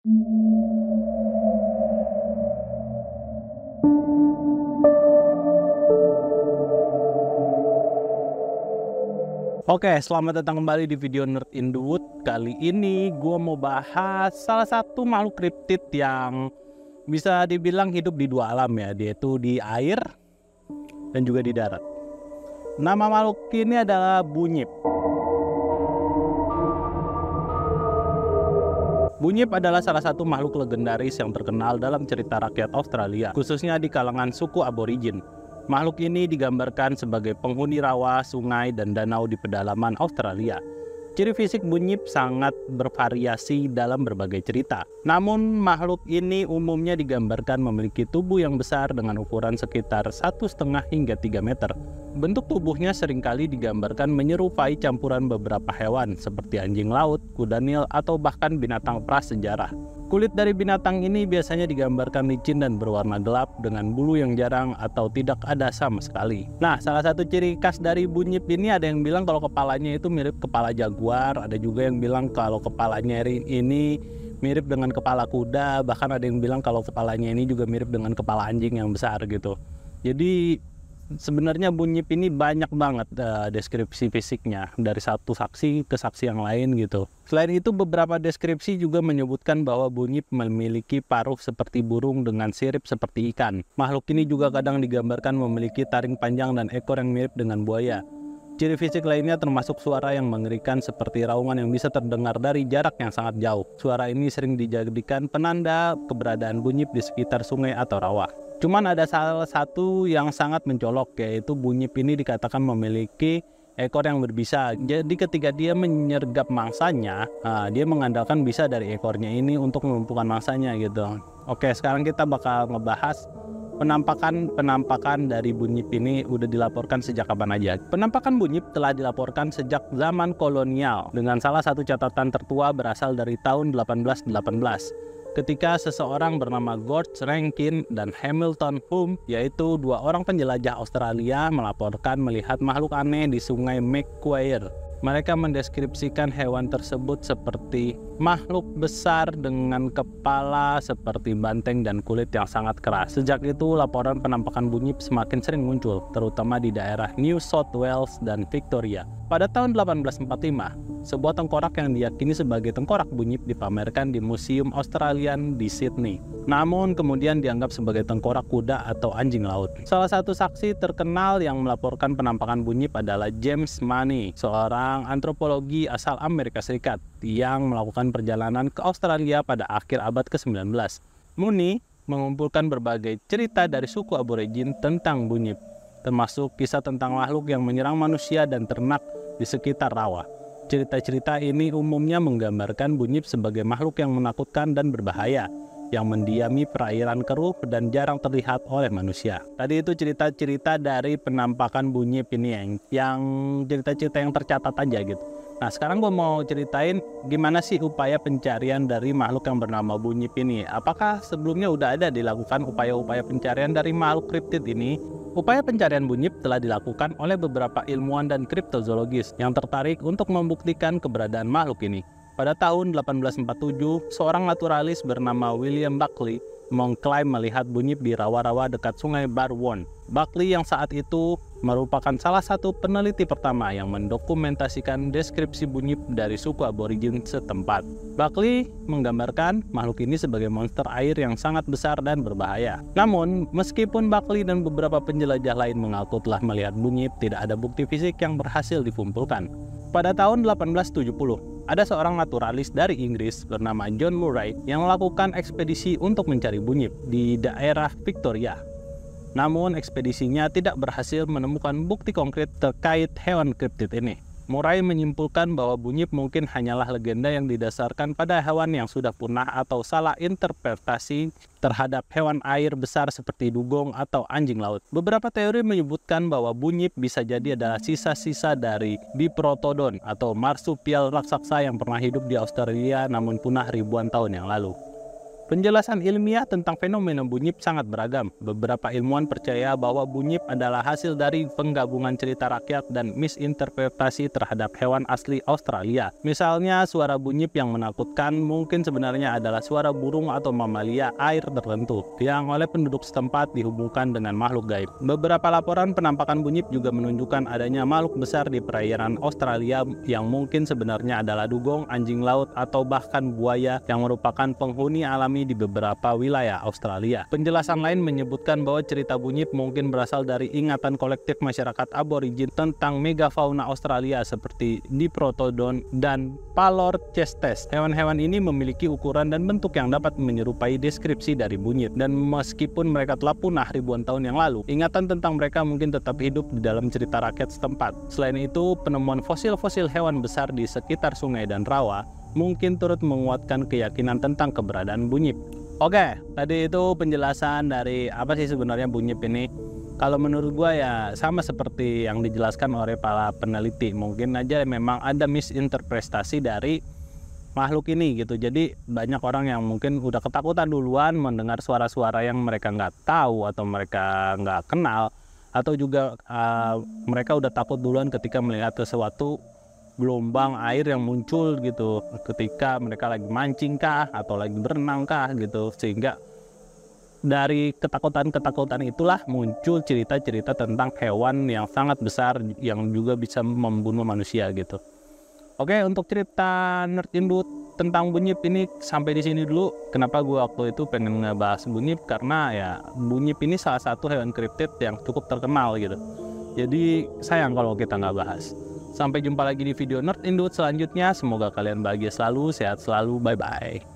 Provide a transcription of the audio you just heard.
Oke, selamat datang kembali di video Nerd in the Wood. Kali ini gue mau bahas salah satu makhluk kriptid yang bisa dibilang hidup di dua alam ya, yaitu di air dan juga di darat. Nama makhluk ini adalah bunyip. Bunyip adalah salah satu makhluk legendaris yang terkenal dalam cerita rakyat Australia, khususnya di kalangan suku aborigin. Makhluk ini digambarkan sebagai penghuni rawa, sungai, dan danau di pedalaman Australia. Ciri fisik bunyip sangat bervariasi dalam berbagai cerita. Namun, makhluk ini umumnya digambarkan memiliki tubuh yang besar dengan ukuran sekitar 1,5 hingga 3 meter. Bentuk tubuhnya seringkali digambarkan menyerupai campuran beberapa hewan seperti anjing laut, kuda nil, atau bahkan binatang prasejarah. Kulit dari binatang ini biasanya digambarkan licin dan berwarna gelap dengan bulu yang jarang atau tidak ada sama sekali. Nah, salah satu ciri khas dari bunyip ini ada yang bilang kalau kepalanya itu mirip kepala jaguar, ada juga yang bilang kalau kepalanya ini mirip dengan kepala kuda, bahkan ada yang bilang kalau kepalanya ini juga mirip dengan kepala anjing yang besar gitu. Jadi sebenarnya bunyip ini banyak banget deskripsi fisiknya dari satu saksi ke saksi yang lain gitu. Selain itu, beberapa deskripsi juga menyebutkan bahwa bunyip memiliki paruh seperti burung dengan sirip seperti ikan. Makhluk ini juga kadang digambarkan memiliki taring panjang dan ekor yang mirip dengan buaya. Ciri fisik lainnya termasuk suara yang mengerikan seperti raungan yang bisa terdengar dari jarak yang sangat jauh. Suara ini sering dijadikan penanda keberadaan bunyip di sekitar sungai atau rawa. Cuman ada salah satu yang sangat mencolok, yaitu bunyip ini dikatakan memiliki ekor yang berbisa. Jadi ketika dia menyergap mangsanya, dia mengandalkan bisa dari ekornya ini untuk melumpuhkan mangsanya gitu. Oke, sekarang kita bakal ngebahas penampakan dari bunyip ini udah dilaporkan sejak kapan aja. Penampakan bunyip telah dilaporkan sejak zaman kolonial dengan salah satu catatan tertua berasal dari tahun 1818. Ketika seseorang bernama George Rankin dan Hamilton Hume, yaitu dua orang penjelajah Australia, melaporkan melihat makhluk aneh di sungai Macquarie. Mereka mendeskripsikan hewan tersebut seperti makhluk besar dengan kepala seperti banteng dan kulit yang sangat keras. Sejak itu, laporan penampakan bunyip semakin sering muncul, terutama di daerah New South Wales dan Victoria. Pada tahun 1845, sebuah tengkorak yang diyakini sebagai tengkorak bunyip dipamerkan di Museum Australian di Sydney. Namun kemudian dianggap sebagai tengkorak kuda atau anjing laut. Salah satu saksi terkenal yang melaporkan penampakan bunyip adalah James Money, seorang antropologi asal Amerika Serikat yang melakukan perjalanan ke Australia pada akhir abad ke-19. Money mengumpulkan berbagai cerita dari suku aborigin tentang bunyip, termasuk kisah tentang makhluk yang menyerang manusia dan ternak di sekitar rawa. Cerita-cerita ini umumnya menggambarkan bunyip sebagai makhluk yang menakutkan dan berbahaya, yang mendiami perairan keruh dan jarang terlihat oleh manusia. Tadi itu cerita-cerita dari penampakan bunyip ini yang cerita-cerita yang tercatat aja gitu. Nah, sekarang gue mau ceritain gimana sih upaya pencarian dari makhluk yang bernama bunyip ini. Apakah sebelumnya udah ada dilakukan upaya-upaya pencarian dari makhluk kriptid ini? Upaya pencarian bunyip telah dilakukan oleh beberapa ilmuwan dan kriptozoologis yang tertarik untuk membuktikan keberadaan makhluk ini. Pada tahun 1847, seorang naturalis bernama William Buckley mengklaim melihat bunyip di rawa-rawa dekat sungai Barwon. Buckley yang saat itu merupakan salah satu peneliti pertama yang mendokumentasikan deskripsi bunyip dari suku aborigin setempat. Buckley menggambarkan makhluk ini sebagai monster air yang sangat besar dan berbahaya. Namun, meskipun Buckley dan beberapa penjelajah lain mengaku telah melihat bunyip, tidak ada bukti fisik yang berhasil dikumpulkan. Pada tahun 1870, ada seorang naturalis dari Inggris bernama John Murray yang melakukan ekspedisi untuk mencari bunyip di daerah Victoria. Namun ekspedisinya tidak berhasil menemukan bukti konkret terkait hewan kriptid ini. Murray menyimpulkan bahwa bunyip mungkin hanyalah legenda yang didasarkan pada hewan yang sudah punah atau salah interpretasi terhadap hewan air besar seperti dugong atau anjing laut. Beberapa teori menyebutkan bahwa bunyip bisa jadi adalah sisa-sisa dari Diprotodon atau marsupial raksasa yang pernah hidup di Australia namun punah ribuan tahun yang lalu. Penjelasan ilmiah tentang fenomena bunyip sangat beragam. Beberapa ilmuwan percaya bahwa bunyip adalah hasil dari penggabungan cerita rakyat dan misinterpretasi terhadap hewan asli Australia. Misalnya, suara bunyip yang menakutkan mungkin sebenarnya adalah suara burung atau mamalia air tertentu yang oleh penduduk setempat dihubungkan dengan makhluk gaib. Beberapa laporan penampakan bunyip juga menunjukkan adanya makhluk besar di perairan Australia yang mungkin sebenarnya adalah dugong, anjing laut, atau bahkan buaya yang merupakan penghuni alami di beberapa wilayah Australia. Penjelasan lain menyebutkan bahwa cerita bunyip mungkin berasal dari ingatan kolektif masyarakat aborigin tentang megafauna Australia seperti Diprotodon dan Palorchestes. Hewan-hewan ini memiliki ukuran dan bentuk yang dapat menyerupai deskripsi dari bunyip, dan meskipun mereka telah punah ribuan tahun yang lalu, ingatan tentang mereka mungkin tetap hidup di dalam cerita rakyat setempat. Selain itu, penemuan fosil-fosil hewan besar di sekitar sungai dan rawa mungkin turut menguatkan keyakinan tentang keberadaan bunyip. Oke, tadi itu penjelasan dari apa sih sebenarnya bunyip ini. Kalau menurut gua ya sama seperti yang dijelaskan oleh para peneliti. Mungkin aja memang ada misinterpretasi dari makhluk ini gitu. Jadi banyak orang yang mungkin udah ketakutan duluan mendengar suara-suara yang mereka nggak tahu atau mereka nggak kenal, atau juga mereka udah takut duluan ketika melihat sesuatu gelombang air yang muncul gitu ketika mereka lagi mancing kah atau lagi berenang kah gitu, sehingga dari ketakutan-ketakutan itulah muncul cerita-cerita tentang hewan yang sangat besar yang juga bisa membunuh manusia gitu. Oke, untuk cerita Nerd Indut tentang bunyip ini sampai di sini dulu. Kenapa gue waktu itu pengen ngebahas bunyip, karena ya bunyip ini salah satu hewan kriptid yang cukup terkenal gitu. Jadi sayang kalau kita nggak bahas. Sampai jumpa lagi di video Nerd Indut selanjutnya. Semoga kalian bahagia selalu, sehat selalu, bye-bye.